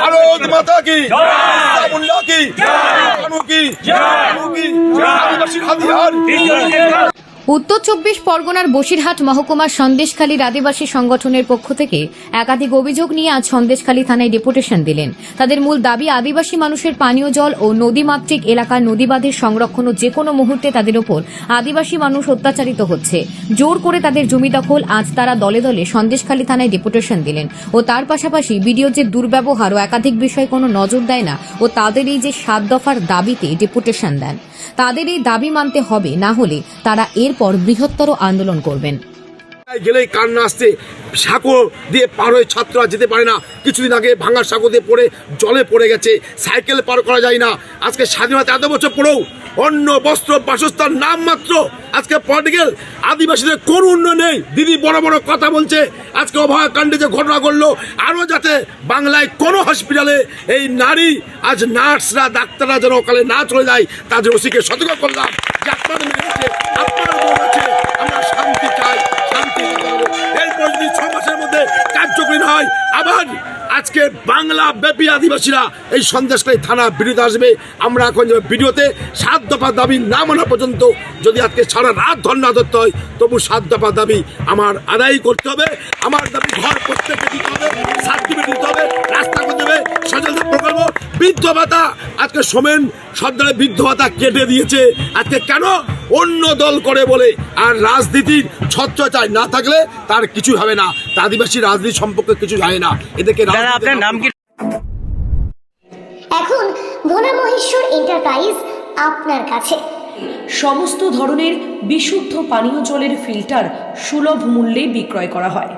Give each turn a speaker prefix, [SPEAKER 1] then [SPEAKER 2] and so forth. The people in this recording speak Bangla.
[SPEAKER 1] ভারত মাতা কি, মুন্ডা কি, কানু কি, আদিবাসী হাতিয়ার।
[SPEAKER 2] উত্তর 24 পরগনার বসিরহাট মহকুমার সন্দেশখালীর আদিবাসী সংগঠনের পক্ষ থেকে একাধিক অভিযোগ নিয়ে আজ সন্দেশখালী থানায় ডেপুটেশন দিলেন। তাদের মূল দাবি আদিবাসী মানুষের পানীয় জল ও নদীমাতৃক এলাকার নদীবাঁধের সংরক্ষণ ও যে কোনো মুহূর্তে তাদের ওপর আদিবাসী মানুষ অত্যাচারিত হচ্ছে। জোর করে তাদের জমি দখল। আজ তারা দলে দলে সন্দেশখালী থানায় ডেপুটেশন দিলেন ও তার পাশাপাশি বিডিওর যে দুর্ব্যবহার ও একাধিক বিষয়ে কোনো নজর দেয় না ও তাদের এই যে 7 দফার দাবিতে ডেপুটেশন দেন। তাদের এই দাবি মানতে হবে, না হলে তারা এরপর বৃহত্তর আন্দোলন করবেন।
[SPEAKER 1] গেলেই কান্না আসছে, সাঁকো দিয়ে পার হয়ে ছাত্ররা যেতে পারে না। কিছুদিন আগে ভাঙা সাঁকো দিয়ে পড়ে জলে পড়ে গেছে, সাইকেল পার করা যায় না। আজকে স্বাধীনতা এত বছর পরেও অন্য বস্ত্র বাসস্থান নাম মাত্র আজকে পলিটিক্যাল আদিবাসীদের কোনো উন্নয়ন নেই। দিদি বড় বড় কথা বলছে। আজকে অভয়াকাণ্ডে যে ঘটনা ঘটলো, আরও যাতে বাংলায় কোনো হসপিটালে এই নারী আজ নার্সরা ডাক্তাররা যেন অকালে না চলে যায়, তাদের ওসিকে সতর্ক করলাম যে আপনারা মেরেছে, আপনারা বলেছে আমরা শান্তি চাই, শান্তি। এরপর যদি 6 মাসের মধ্যে কার্যকরী হয়, আবার আজকে বাংলা ব্যাপী আদিবাসীরা এই সন্দেশখালী থানা বিরুদ্ধে আসবে। আমরা এখন যে ভিডিওতে 7 দফা দাবি না মানা পর্যন্ত যদি আজকে সারা রাত ধর্ণা ধরতে হয়, তবু 7 দফা দাবি আমার আদায় করতে হবে। আমার দাবি ঘর প্রত্যেককে দিতে হবে, সার্টিফিকেট দিতে হবে, রাস্তা করতে হবে, সচেতন প্রকল্প, বৃদ্ধ ভাতা। আজকে সোমেন সর্দারের বৃদ্ধ ভাতা কেটে দিয়েছে। আজকে কেন? অন্য দল করে বলে। আর রাজনীতির ছত্রছায়া না থাকলে তার কিছু হবে না। আদিবাসী রাজনীতি সম্পর্কে কিছু জানে না। এদেরকে
[SPEAKER 3] আপনার নাম কি?
[SPEAKER 4] এখন ভোলা মহেশ্বর এন্টারপ্রাইজ আপনার কাছে
[SPEAKER 5] সমস্ত ধরনের বিশুদ্ধ পানীয় জলের ফিল্টার সুলভ মূল্যে বিক্রয় করা হয়।